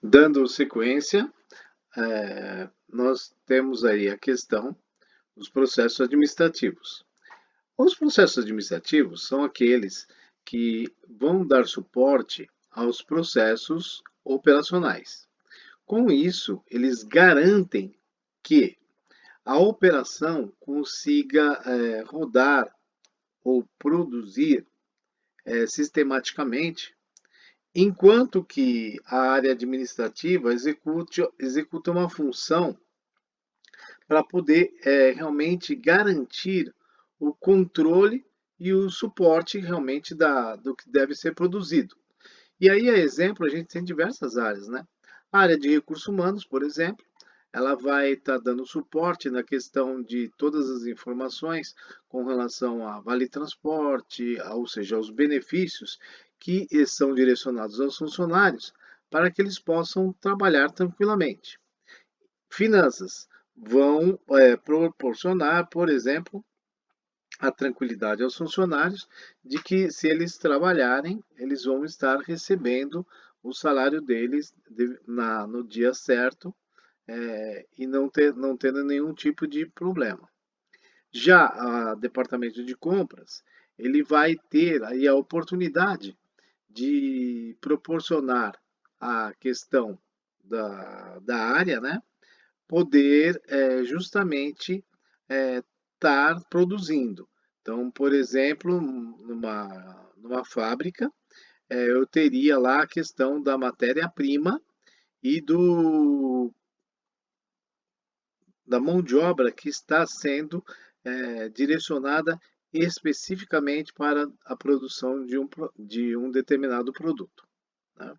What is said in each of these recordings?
Dando sequência, nós temos aí a questão dos processos administrativos. Os processos administrativos são aqueles que vão dar suporte aos processos operacionais. Com isso, eles garantem que a operação consiga rodar ou produzir sistematicamente, enquanto que a área administrativa executa uma função para poder realmente garantir o controle e o suporte realmente do que deve ser produzido. E aí, a exemplo, a gente tem diversas áreas, né? A área de recursos humanos, por exemplo, ela vai estar dando suporte na questão de todas as informações com relação a vale transporte, ou seja, aos benefícios que são direcionados aos funcionários para que eles possam trabalhar tranquilamente. Finanças vão proporcionar, por exemplo, a tranquilidade aos funcionários de que, se eles trabalharem, eles vão estar recebendo o salário deles no dia certo, e não tendo nenhum tipo de problema. Já o departamento de compras, ele vai ter aí a oportunidade de proporcionar a questão da área, né? Poder justamente estar produzindo. Então, por exemplo, numa fábrica, eu teria lá a questão da matéria-prima e da mão de obra que está sendo direcionada especificamente para a produção de um determinado produto, né?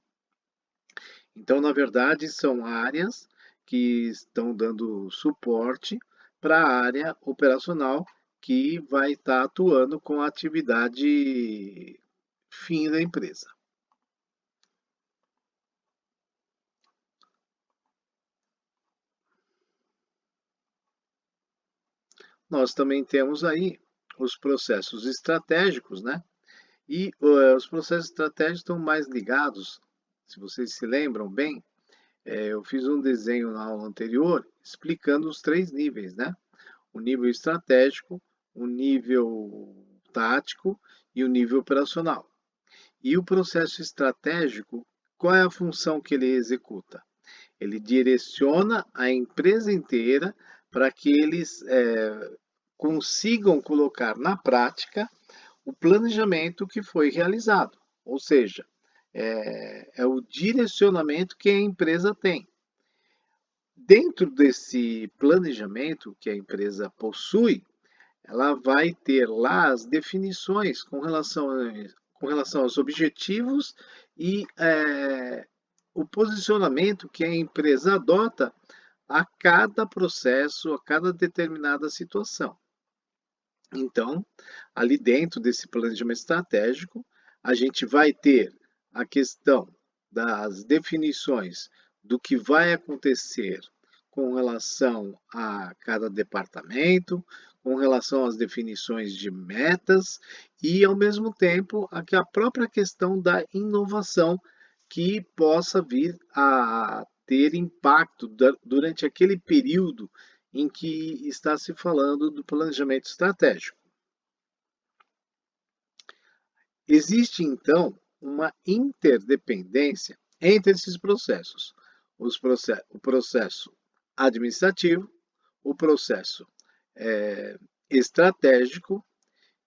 Então, na verdade, são áreas que estão dando suporte para a área operacional que vai estar atuando com a atividade fim da empresa. Nós também temos aí os processos estratégicos, né? E os processos estratégicos estão mais ligados, se vocês se lembram bem, eu fiz um desenho na aula anterior explicando os 3 níveis, né? O nível estratégico, o nível tático e o nível operacional. E o processo estratégico, qual é a função que ele executa? Ele direciona a empresa inteira para que eles consigam colocar na prática o planejamento que foi realizado. Ou seja, é o direcionamento que a empresa tem. Dentro desse planejamento que a empresa possui, ela vai ter lá as definições com relação aos objetivos e o posicionamento que a empresa adota a cada processo, a cada determinada situação. Então, ali dentro desse planejamento estratégico, a gente vai ter a questão das definições do que vai acontecer com relação a cada departamento, com relação às definições de metas e, ao mesmo tempo, a própria questão da inovação que possa vir a ter impacto durante aquele período em que está se falando do planejamento estratégico. Existe, então, uma interdependência entre esses processos. O processo administrativo, o processo estratégico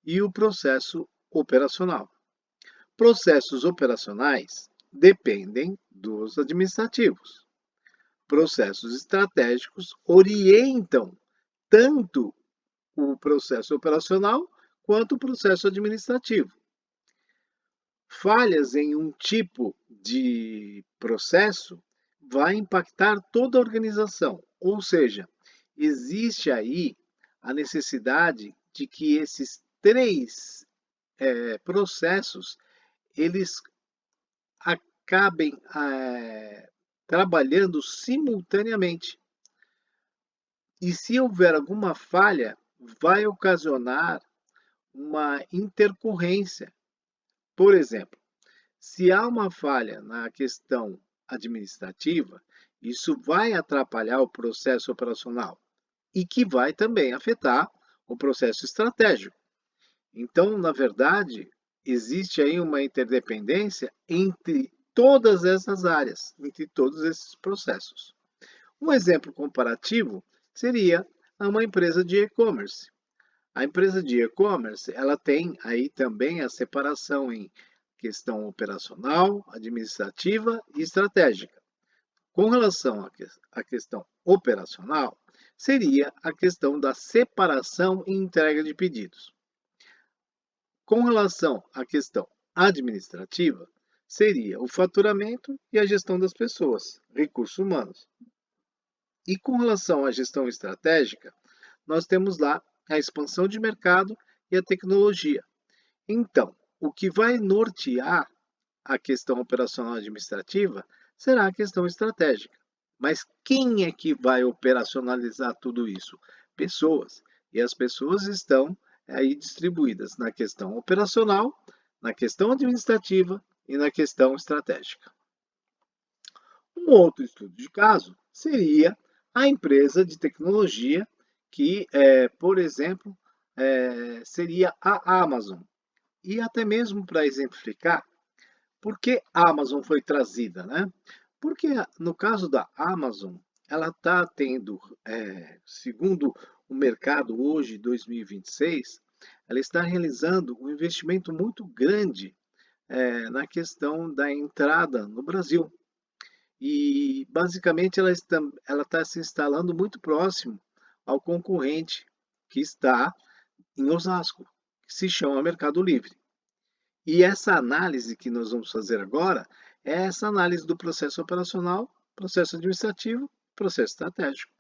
e o processo operacional. Processos operacionais dependem dos administrativos. Processos estratégicos orientam tanto o processo operacional quanto o processo administrativo. Falhas em um tipo de processo vai impactar toda a organização, ou seja, existe aí a necessidade de que esses 3 processos eles acabem trabalhando simultaneamente. E se houver alguma falha, vai ocasionar uma intercorrência. Por exemplo, se há uma falha na questão administrativa, isso vai atrapalhar o processo operacional e que vai também afetar o processo estratégico. Então, na verdade, existe aí uma interdependência entre todas essas áreas, entre todos esses processos. Um exemplo comparativo seria uma empresa de e-commerce. A empresa de e-commerce, ela tem aí também a separação em questão operacional, administrativa e estratégica. Com relação à questão operacional, seria a questão da separação e entrega de pedidos. Com relação à questão administrativa, seria o faturamento e a gestão das pessoas, recursos humanos. E com relação à gestão estratégica, nós temos lá a expansão de mercado e a tecnologia. Então, o que vai nortear a questão operacional administrativa será a questão estratégica. Mas quem é que vai operacionalizar tudo isso? Pessoas. E as pessoas estão aí distribuídas na questão operacional, na questão administrativa e na questão estratégica. Um outro estudo de caso seria a empresa de tecnologia que, por exemplo, seria a Amazon. E até mesmo para exemplificar, por que a Amazon foi trazida, né? Porque no caso da Amazon, ela está tendo, segundo o mercado hoje, 2026, ela está realizando um investimento muito grande na questão da entrada no Brasil. E basicamente ela está se instalando muito próximo ao concorrente que está em Osasco, que se chama Mercado Livre. E essa análise que nós vamos fazer agora é essa análise do processo operacional, processo administrativo, processo estratégico.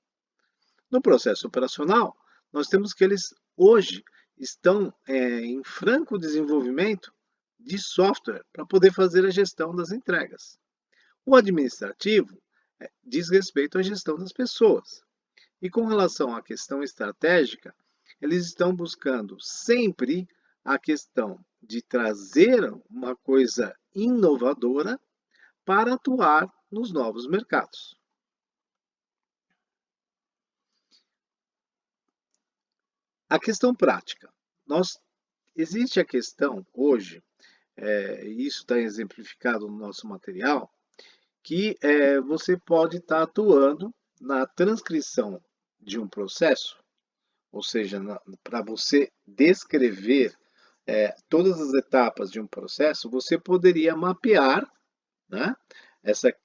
No processo operacional, nós temos que eles hoje estão em franco desenvolvimento de software para poder fazer a gestão das entregas. O administrativo diz respeito à gestão das pessoas. E com relação à questão estratégica, eles estão buscando sempre a questão de trazer uma coisa inovadora para atuar nos novos mercados. A questão prática. Existe a questão hoje, e isso está exemplificado no nosso material, que você pode estar atuando na transcrição de um processo, ou seja, para você descrever todas as etapas de um processo, você poderia mapear, né,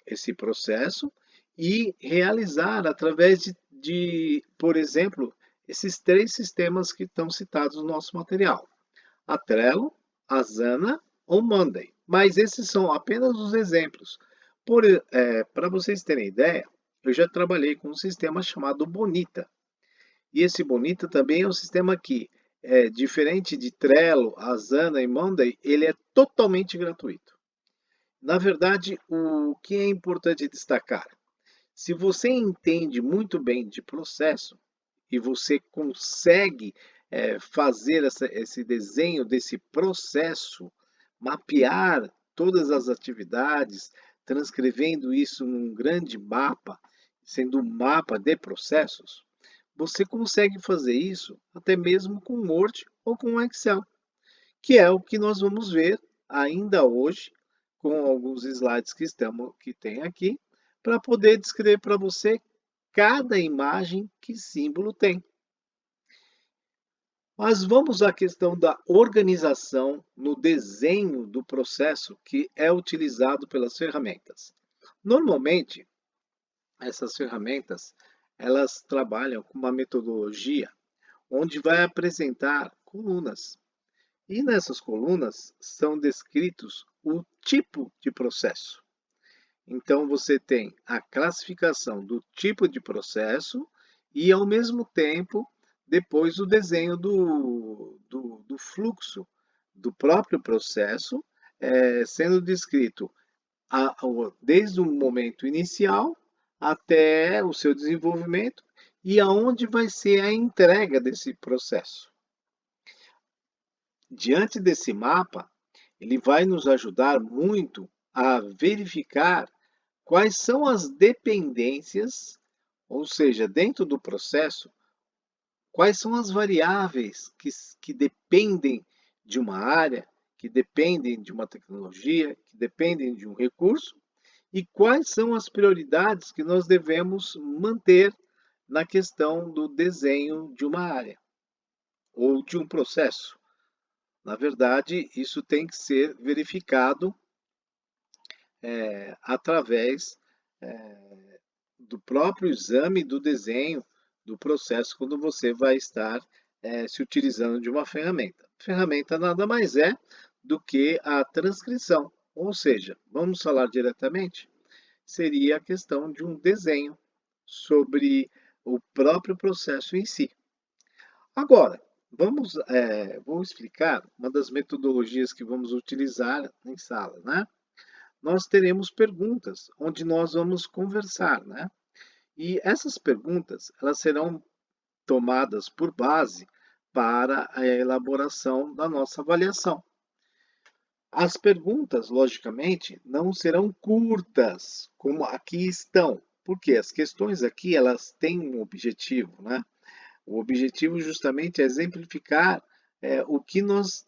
esse processo e realizar através por exemplo, esses 3 sistemas que estão citados no nosso material: a Trello, a Asana ou Monday. Mas esses são apenas os exemplos. Para vocês terem ideia, eu já trabalhei com um sistema chamado Bonita. E esse Bonita também é um sistema que, diferente de Trello, Asana e Monday, ele é totalmente gratuito. Na verdade, o que é importante destacar? Se você entende muito bem de processo e você consegue fazer esse desenho desse processo, mapear todas as atividades, transcrevendo isso num grande mapa, sendo um mapa de processos, você consegue fazer isso até mesmo com Word ou com Excel, que é o que nós vamos ver ainda hoje, com alguns slides que tem aqui, para poder descrever para você cada imagem que símbolo tem. Mas vamos à questão da organização no desenho do processo que é utilizado pelas ferramentas. Normalmente, essas ferramentas, elas trabalham com uma metodologia onde vai apresentar colunas. E nessas colunas são descritos o tipo de processo. Então, você tem a classificação do tipo de processo e, ao mesmo tempo, depois o desenho do fluxo do próprio processo, sendo descrito desde o momento inicial até o seu desenvolvimento e aonde vai ser a entrega desse processo. Diante desse mapa, ele vai nos ajudar muito a verificar quais são as dependências, ou seja, dentro do processo, quais são as variáveis que dependem de uma área, que dependem de uma tecnologia, que dependem de um recurso, e quais são as prioridades que nós devemos manter na questão do desenho de uma área ou de um processo. Na verdade, isso tem que ser verificado através do próprio exame do desenho do processo quando você vai estar se utilizando de uma ferramenta. Ferramenta nada mais é do que a transcrição, ou seja, vamos falar diretamente, seria a questão de um desenho sobre o próprio processo em si. Agora, vou explicar uma das metodologias que vamos utilizar em sala, né? Nós teremos perguntas onde nós vamos conversar, né? E essas perguntas, elas serão tomadas por base para a elaboração da nossa avaliação. As perguntas, logicamente, não serão curtas, como aqui estão, porque as questões aqui, elas têm um objetivo, né? O objetivo justamente é exemplificar o que nós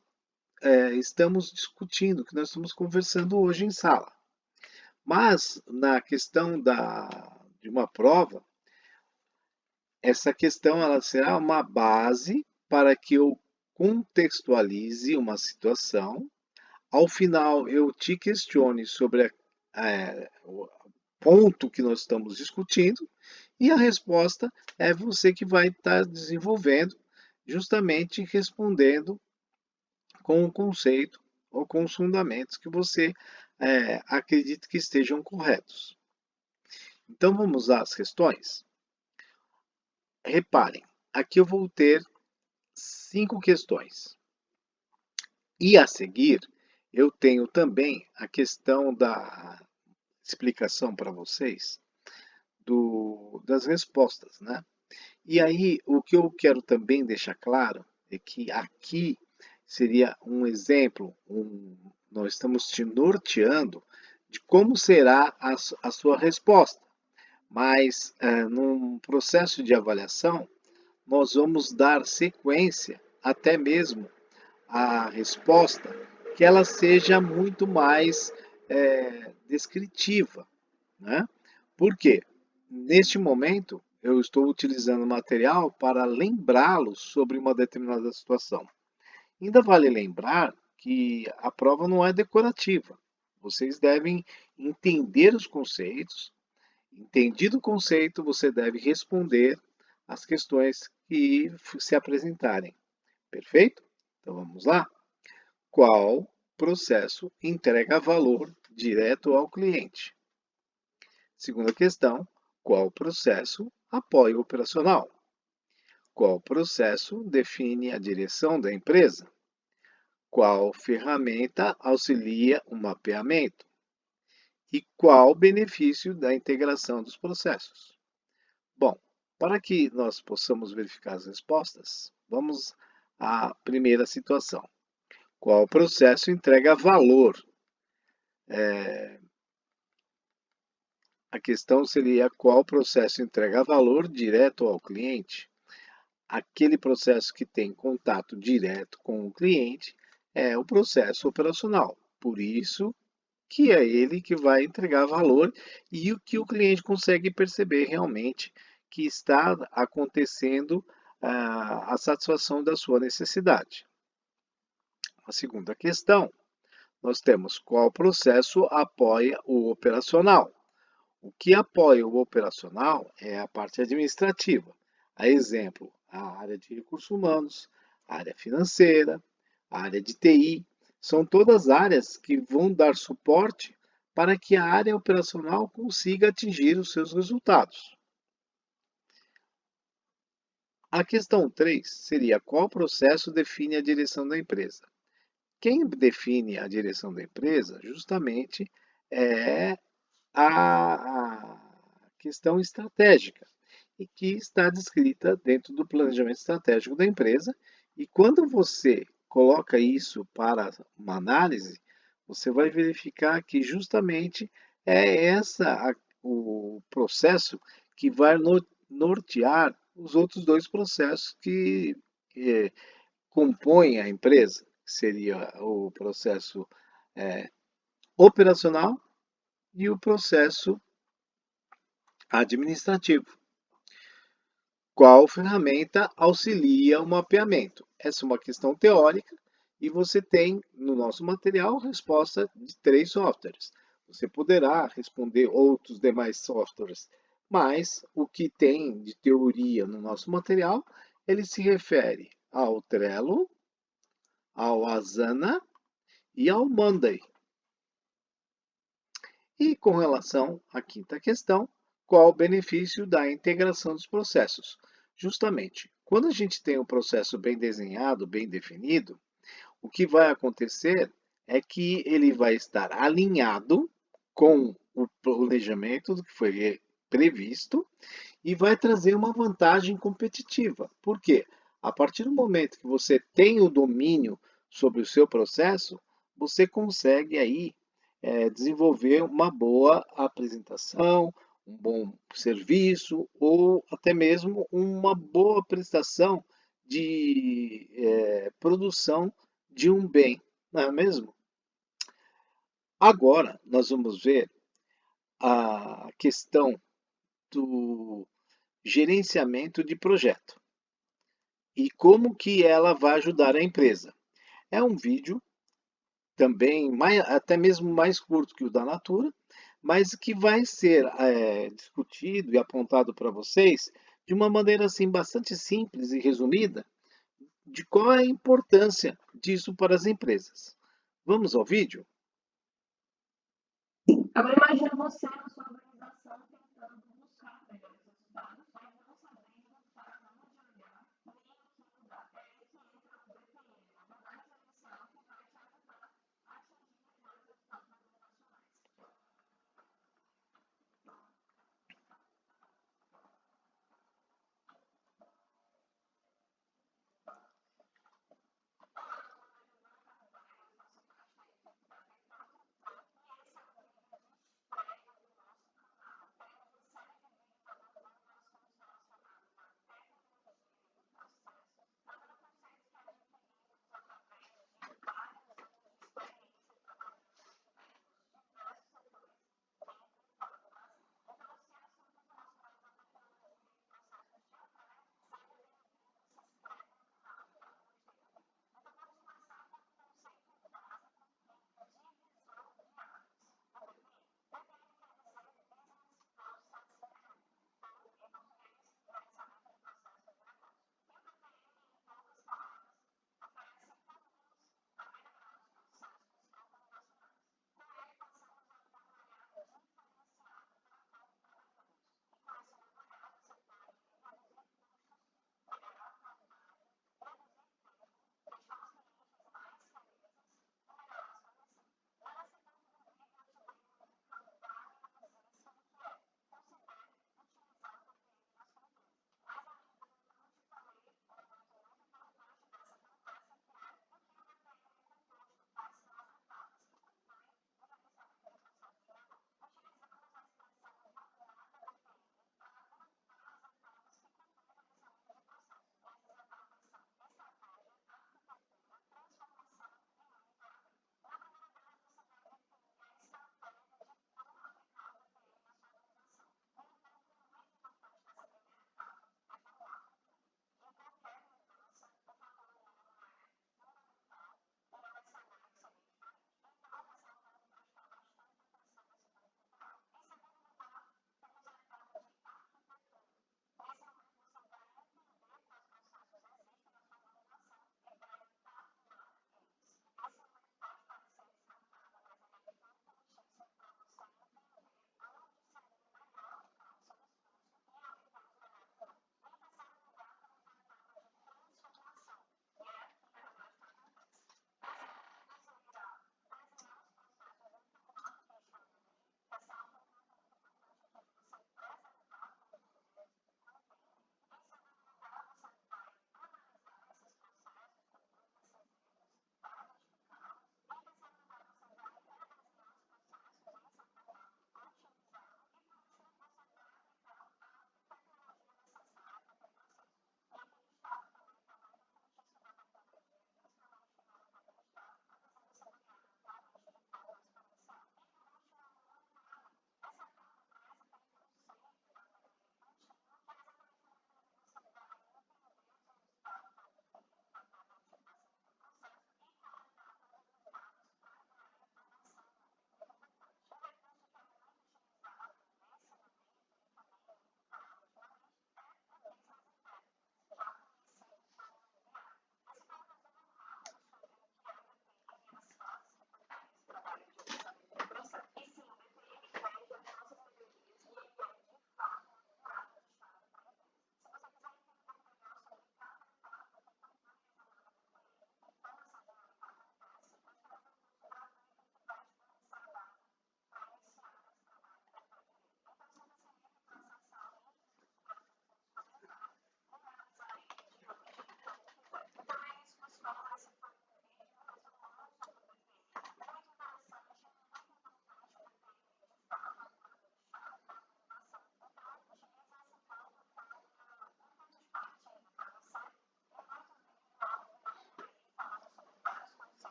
estamos discutindo, o que nós estamos conversando hoje em sala. Mas, na questão de uma prova, essa questão ela será uma base para que eu contextualize uma situação. Ao final, eu te questione sobre o ponto que nós estamos discutindo e a resposta é você que vai estar desenvolvendo, justamente respondendo com o conceito ou com os fundamentos que você acredita que estejam corretos. Então vamos às questões? Reparem, aqui eu vou ter 5 questões. E a seguir, eu tenho também a questão da explicação para vocês das respostas, né? E aí, o que eu quero também deixar claro é que aqui seria um exemplo, nós estamos te norteando de como será a sua resposta. Mas, num processo de avaliação, nós vamos dar sequência, até mesmo à resposta, que ela seja muito mais descritiva, né? Por quê? Neste momento, eu estou utilizando material para lembrá-los sobre uma determinada situação. Ainda vale lembrar que a prova não é decorativa. Vocês devem entender os conceitos. Entendido o conceito, você deve responder as questões que se apresentarem. Perfeito? Então vamos lá? Qual processo entrega valor direto ao cliente? Segunda questão, qual processo apoia o operacional? Qual processo define a direção da empresa? Qual ferramenta auxilia o mapeamento? E qual o benefício da integração dos processos? Bom, para que nós possamos verificar as respostas, vamos à primeira situação. Qual processo entrega valor? A questão seria qual processo entrega valor direto ao cliente? Aquele processo que tem contato direto com o cliente é o processo operacional. Por isso que é ele que vai entregar valor e o que o cliente consegue perceber realmente que está acontecendo a satisfação da sua necessidade. A segunda questão, nós temos qual processo apoia o operacional. O que apoia o operacional é a parte administrativa. A exemplo, a área de recursos humanos, a área financeira, a área de TI, são todas áreas que vão dar suporte para que a área operacional consiga atingir os seus resultados. A questão 3 seria qual processo define a direção da empresa? Quem define a direção da empresa justamente é a questão estratégica e que está descrita dentro do planejamento estratégico da empresa. E quando você coloca isso para uma análise, você vai verificar que justamente É o processo que vai nortear os outros dois processos que eh, compõem a empresa, que seria o processo eh, operacional e o processo administrativo. Qual ferramenta auxilia o mapeamento? Essa é uma questão teórica e você tem no nosso material resposta de 3 softwares. Você poderá responder outros demais softwares, mas o que tem de teoria no nosso material, ele se refere ao Trello, ao Asana e ao Monday. E com relação à quinta questão, qual o benefício da integração dos processos? Justamente, quando a gente tem um processo bem desenhado, bem definido, o que vai acontecer é que ele vai estar alinhado com o planejamento que foi previsto e vai trazer uma vantagem competitiva. Por quê? A partir do momento que você tem o domínio sobre o seu processo, você consegue aí desenvolver uma boa apresentação, um bom serviço ou até mesmo uma boa prestação de produção de um bem, não é mesmo? Agora nós vamos ver a questão do gerenciamento de projeto e como que ela vai ajudar a empresa. É um vídeo também até mesmo mais curto que o da Natura, mas que vai ser discutido e apontado para vocês de uma maneira assim bastante simples e resumida de qual é a importância disso para as empresas. Vamos ao vídeo? Agora imagina você na sua organização tentando buscar melhores resultados, mas não sabendo para onde olhar, nem o que mudar. É aí que entra o BPM, uma análise inicial que vai te ajudar a atingir melhores resultados organizacionais.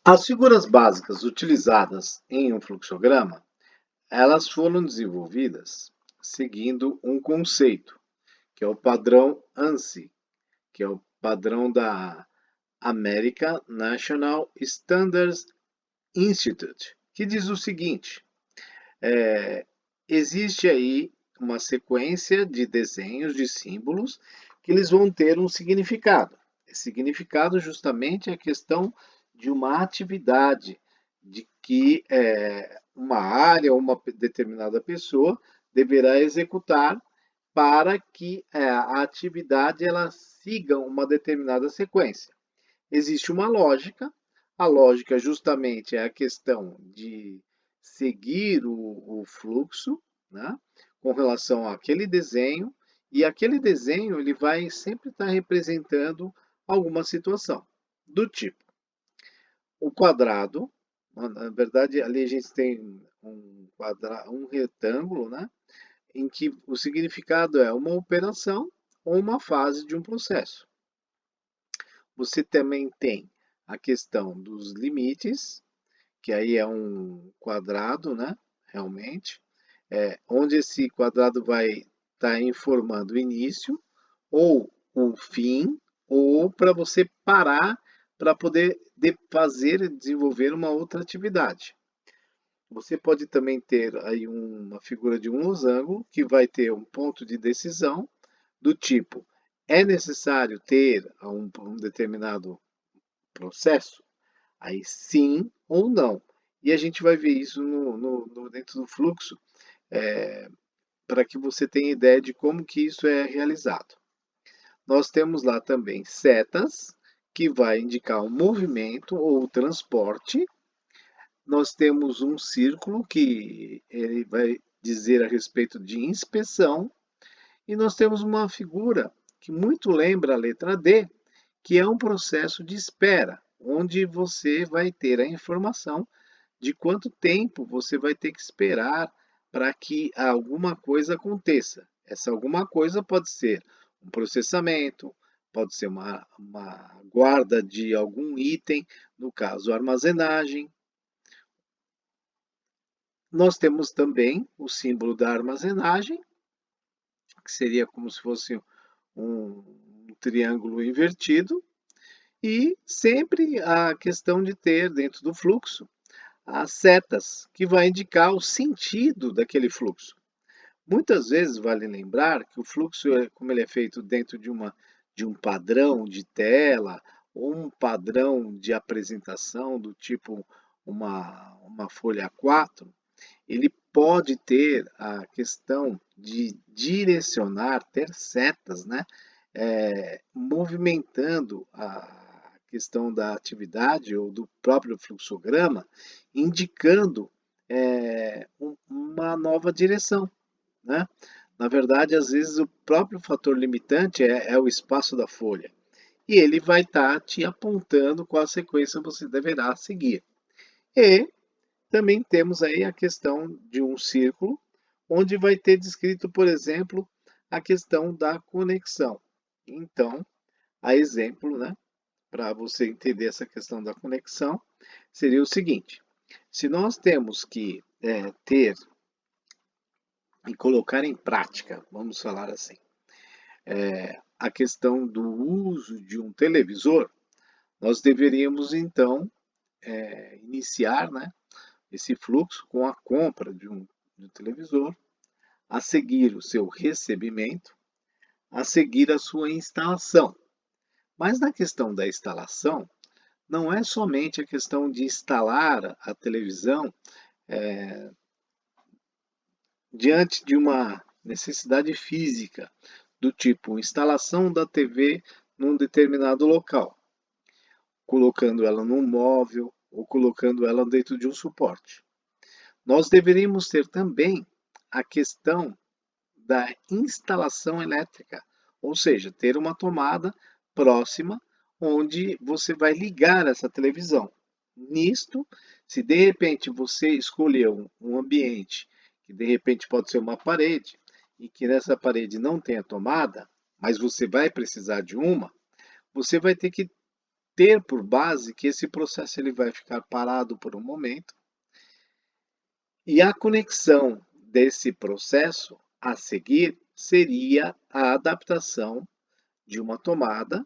As figuras básicas utilizadas em um fluxograma, elas foram desenvolvidas seguindo um conceito, que é o padrão ANSI, que é o padrão da American National Standards Institute, que diz o seguinte: é, existe aí uma sequência de desenhos, de símbolos, que eles vão ter um significado. Esse significado justamente é a questão de uma atividade, de que uma área ou uma determinada pessoa deverá executar para que a atividade ela siga uma determinada sequência. Existe uma lógica, a lógica justamente é a questão de seguir o fluxo, né, com relação àquele desenho, e aquele desenho ele vai sempre estar representando alguma situação, do tipo, o quadrado, na verdade ali a gente tem um retângulo, né, em que o significado é uma operação ou uma fase de um processo. Você também tem a questão dos limites, que aí é um quadrado, né? Realmente, onde esse quadrado vai estar informando o início, ou o fim, ou para você parar para poder fazer e desenvolver uma outra atividade. Você pode também ter aí uma figura de um losango, que vai ter um ponto de decisão, do tipo, é necessário ter um determinado processo? Aí sim ou não. E a gente vai ver isso dentro do fluxo, para que você tenha ideia de como que isso é realizado. Nós temos lá também setas, que vai indicar o movimento ou o transporte. Nós temos um círculo, que ele vai dizer a respeito de inspeção. E nós temos uma figura que muito lembra a letra D, que é um processo de espera, onde você vai ter a informação de quanto tempo você vai ter que esperar para que alguma coisa aconteça. Essa alguma coisa pode ser um processamento, pode ser uma guarda de algum item, no caso, armazenagem. Nós temos também o símbolo da armazenagem, que seria como se fosse um triângulo invertido, e sempre a questão de ter dentro do fluxo as setas, que vai indicar o sentido daquele fluxo. Muitas vezes vale lembrar que o fluxo, como ele é feito dentro de um padrão de tela, ou um padrão de apresentação do tipo uma folha A4, ele pode ter a questão de direcionar, ter setas, né? Movimentando a questão da atividade ou do próprio fluxograma, indicando uma nova direção, né? Na verdade, às vezes o próprio fator limitante é o espaço da folha, e ele vai estar te apontando qual sequência você deverá seguir. E também temos aí a questão de um círculo, onde vai ter descrito, por exemplo, a questão da conexão. Então, a exemplo, né, para você entender essa questão da conexão, seria o seguinte: se nós temos que ter e colocar em prática, vamos falar assim, a questão do uso de um televisor, nós deveríamos então iniciar, né, esse fluxo com a compra de um televisor, a seguir o seu recebimento, a seguir a sua instalação. Mas na questão da instalação, não é somente a questão de instalar a televisão diante de uma necessidade física, do tipo instalação da TV num determinado local, colocando ela num móvel ou colocando ela dentro de um suporte. Nós deveríamos ter também a questão da instalação elétrica, ou seja, ter uma tomada próxima onde você vai ligar essa televisão. Nisto, se de repente você escolheu um ambiente que de repente pode ser uma parede e que nessa parede não tenha tomada, mas você vai precisar de uma, você vai ter que ter por base que esse processo ele vai ficar parado por um momento e a conexão desse processo a seguir seria a adaptação de uma tomada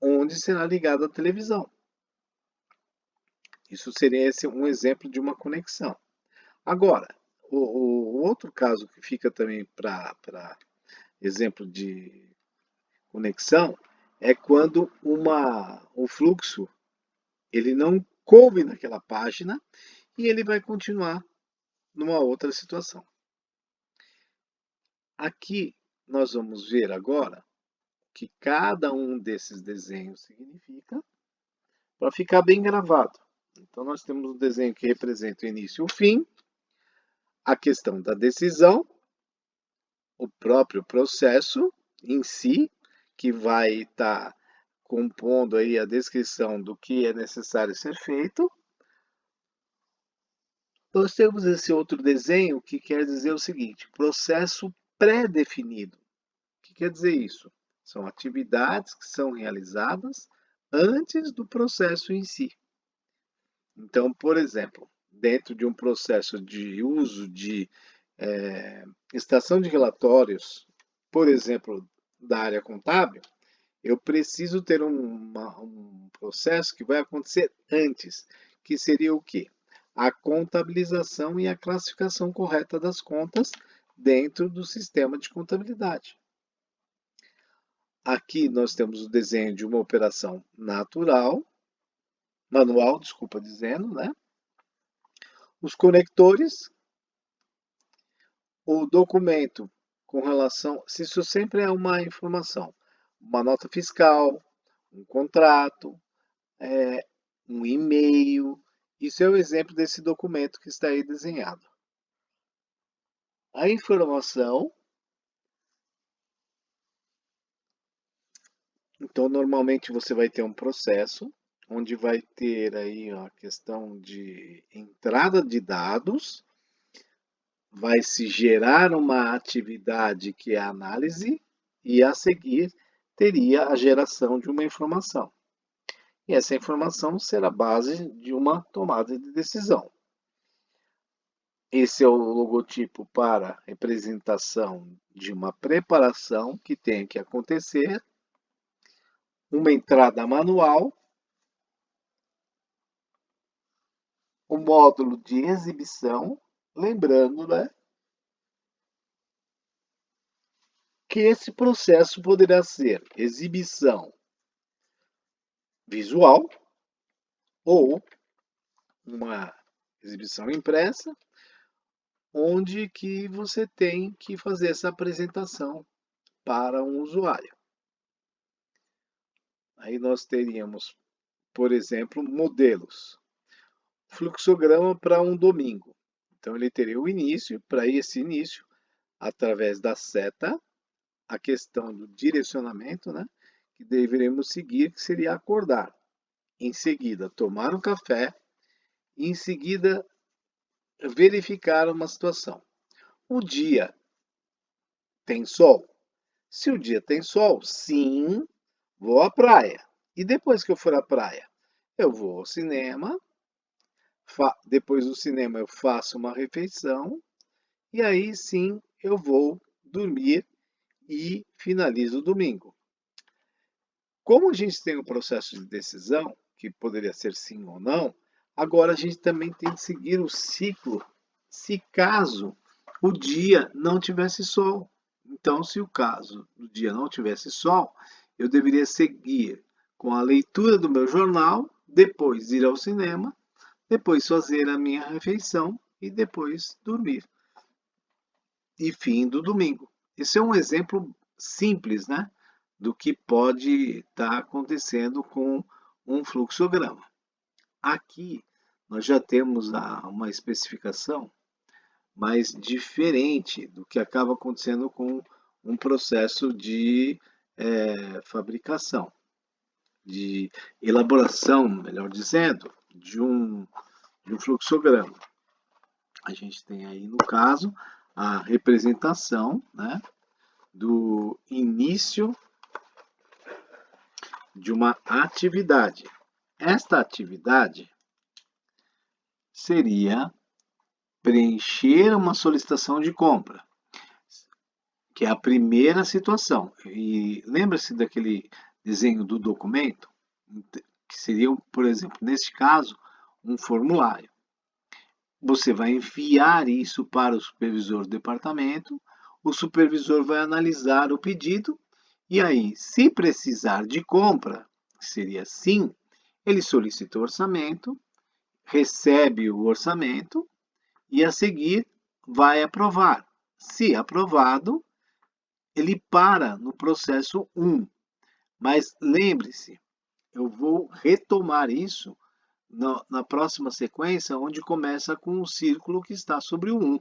onde será ligada a televisão. Isso seria um exemplo de uma conexão. Agora, o outro caso que fica também para exemplo de conexão é quando o fluxo ele não coube naquela página e ele vai continuar numa outra situação. Aqui nós vamos ver agora o que cada um desses desenhos significa para ficar bem gravado. Então nós temos um desenho que representa o início e o fim, a questão da decisão, o próprio processo em si, que vai estar compondo aí a descrição do que é necessário ser feito. Nós temos esse outro desenho que quer dizer o seguinte, processo pré-definido. O que quer dizer isso? São atividades que são realizadas antes do processo em si. Então, por exemplo, dentro de um processo de uso de estação de relatórios, por exemplo, da área contábil, eu preciso ter um processo que vai acontecer antes, que seria o quê? A contabilização e a classificação correta das contas dentro do sistema de contabilidade. Aqui nós temos o desenho de uma operação manual, desculpa dizendo, né? Os conectores, o documento com relação, se isso sempre é uma informação, uma nota fiscal, um contrato, um e-mail, isso é o exemplo desse documento que está aí desenhado. A informação, então normalmente você vai ter um processo onde vai ter aí a questão de entrada de dados, vai se gerar uma atividade que é a análise e a seguir teria a geração de uma informação. E essa informação será base de uma tomada de decisão. Esse é o logotipo para representação de uma preparação que tem que acontecer, uma entrada manual, um módulo de exibição, lembrando, né, que esse processo poderá ser exibição visual ou uma exibição impressa, onde que você tem que fazer essa apresentação para um usuário. Aí nós teríamos, por exemplo, modelos. Fluxograma para um domingo. Então ele teria o início, para esse início, através da seta, a questão do direcionamento, né, que deveremos seguir, que seria acordar. Em seguida, tomar um café, e em seguida, verificar uma situação. O dia tem sol? Se o dia tem sol, sim, vou à praia. E depois que eu for à praia, eu vou ao cinema, depois do cinema eu faço uma refeição, e aí sim eu vou dormir e finalizo o domingo. Como a gente tem um processo de decisão, que poderia ser sim ou não, agora a gente também tem que seguir o ciclo, se caso o dia não tivesse sol. Então, se o caso do dia não tivesse sol, eu deveria seguir com a leitura do meu jornal, depois ir ao cinema, depois fazer a minha refeição e depois dormir. E fim do domingo. Esse é um exemplo simples, né, do que pode estar acontecendo com um fluxograma. Aqui nós já temos uma especificação mais diferente do que acaba acontecendo com um processo de fabricação, de elaboração, melhor dizendo, de um fluxograma. A gente tem aí, no caso, a representação, né, do início de uma atividade. Esta atividade seria preencher uma solicitação de compra, que é a primeira situação. E lembra-se daquele desenho do documento, que seria, por exemplo, neste caso, um formulário. Você vai enviar isso para o supervisor do departamento, o supervisor vai analisar o pedido e aí, se precisar de compra, seria sim, ele solicita o orçamento, recebe o orçamento e a seguir vai aprovar. Se aprovado, ele para no processo 1. Mas lembre-se, eu vou retomar isso na próxima sequência, onde começa com o círculo que está sobre o 1.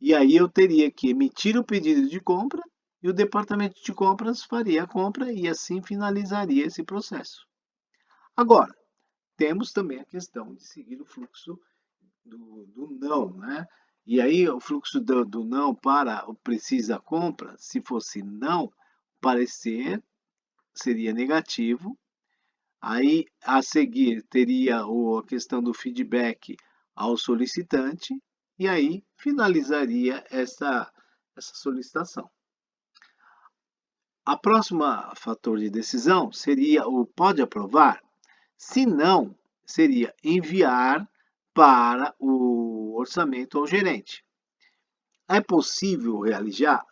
E aí eu teria que emitir o pedido de compra e o departamento de compras faria a compra e assim finalizaria esse processo. Agora, temos também a questão de seguir o fluxo do não, né? E aí o fluxo do não para o precisa compra, se fosse não, o parecer seria negativo. Aí, a seguir, teria a questão do feedback ao solicitante, e aí finalizaria essa solicitação. A próxima fator de decisão seria o pode aprovar? Se não, seria enviar para o orçamento ao gerente. É possível realizar?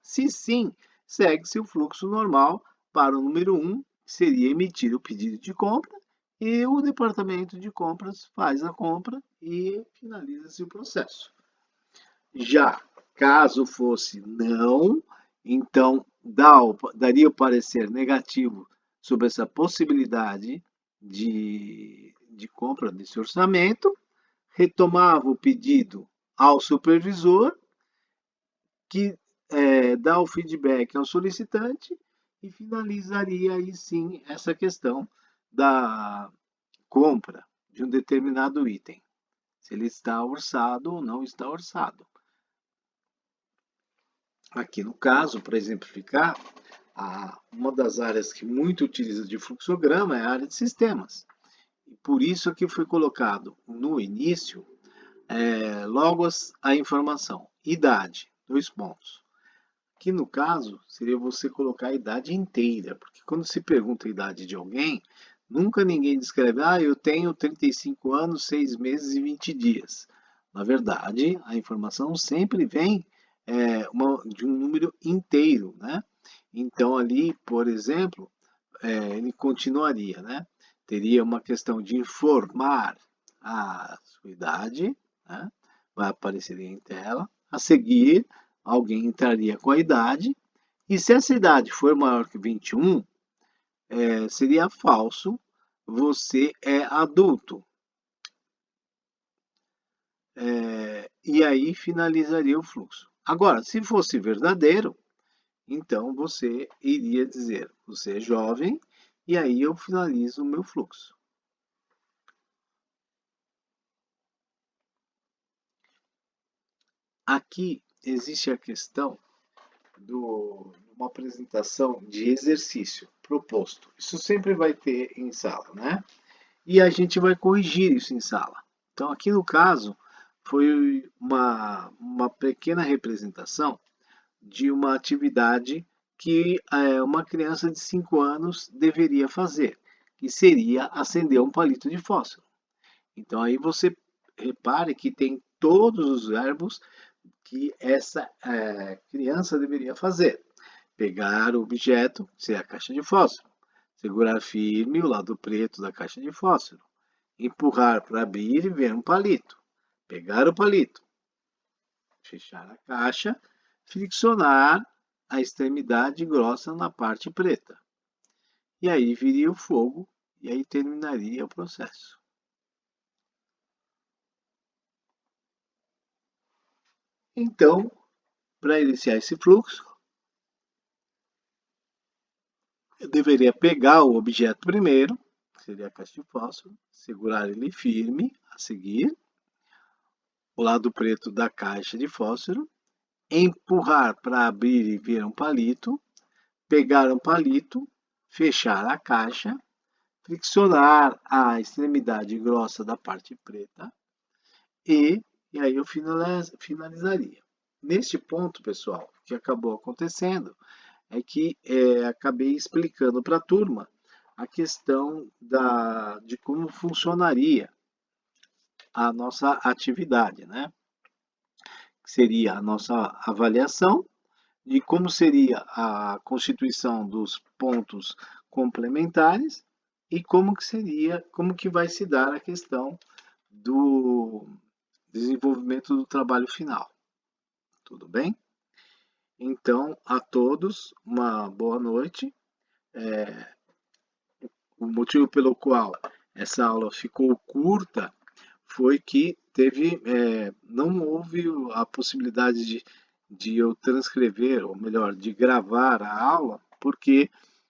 Se sim, segue-se o fluxo normal para o número 1, seria emitir o pedido de compra e o departamento de compras faz a compra e finaliza-se o processo. Já caso fosse não, então daria o parecer negativo sobre essa possibilidade de compra desse orçamento, retomava o pedido ao supervisor, que dá o feedback ao solicitante e finalizaria aí sim essa questão da compra de um determinado item, se ele está orçado ou não está orçado. Aqui no caso, para exemplificar, uma das áreas que muito utiliza de fluxograma é a área de sistemas. E por isso aqui foi colocado no início, logo a informação, idade, 2 pontos. Aqui no caso, seria você colocar a idade inteira, porque quando se pergunta a idade de alguém, nunca ninguém descreve, eu tenho 35 anos, 6 meses e 20 dias. Na verdade, a informação sempre vem de um número inteiro, né? Então ali, por exemplo, ele continuaria, né? Teria uma questão de informar a sua idade, né? Vai aparecer em tela. A seguir, alguém entraria com a idade, e se essa idade for maior que 21, seria falso, você é adulto. E aí finalizaria o fluxo. Agora, se fosse verdadeiro, então você iria dizer, você é jovem, e aí eu finalizo o meu fluxo. Aqui existe a questão de uma apresentação de exercício proposto. Isso sempre vai ter em sala, né? E a gente vai corrigir isso em sala. Então, aqui no caso, foi uma pequena representação de uma atividade que uma criança de 5 anos deveria fazer, que seria acender um palito de fósforo. Então, aí você repare que tem todos os verbos que essa criança deveria fazer. Pegar o objeto, ser a caixa de fósforo. Segurar firme o lado preto da caixa de fósforo. Empurrar para abrir e ver um palito. Pegar o palito. Fechar a caixa. Friccionar a extremidade grossa na parte preta. E aí viria o fogo e aí terminaria o processo. Então, para iniciar esse fluxo, eu deveria pegar o objeto primeiro, que seria a caixa de fósforo, segurar ele firme, a seguir, o lado preto da caixa de fósforo, empurrar para abrir e ver um palito, pegar um palito, fechar a caixa, friccionar a extremidade grossa da parte preta e aí eu finalizaria. Neste ponto, pessoal, o que acabou acontecendo é que acabei explicando para a turma a questão de como funcionaria a nossa atividade, né? Seria a nossa avaliação de como seria a constituição dos pontos complementares e como que vai se dar a questão do desenvolvimento do trabalho final. Tudo bem? Então, a todos, uma boa noite. O motivo pelo qual essa aula ficou curta foi que não houve a possibilidade de eu transcrever, ou melhor, de gravar a aula, porque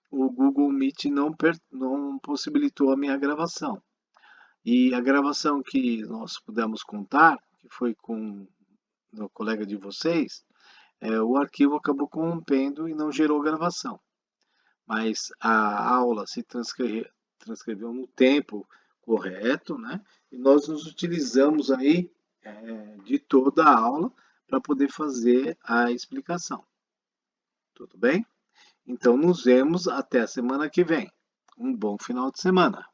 o Google Meet não possibilitou a minha gravação. E a gravação que nós pudemos contar, que foi com o colega de vocês, o arquivo acabou corrompendo e não gerou gravação. Mas a aula se transcreveu no tempo correto, né? E nós nos utilizamos aí de toda a aula para poder fazer a explicação. Tudo bem? Então nos vemos até a semana que vem. Um bom final de semana.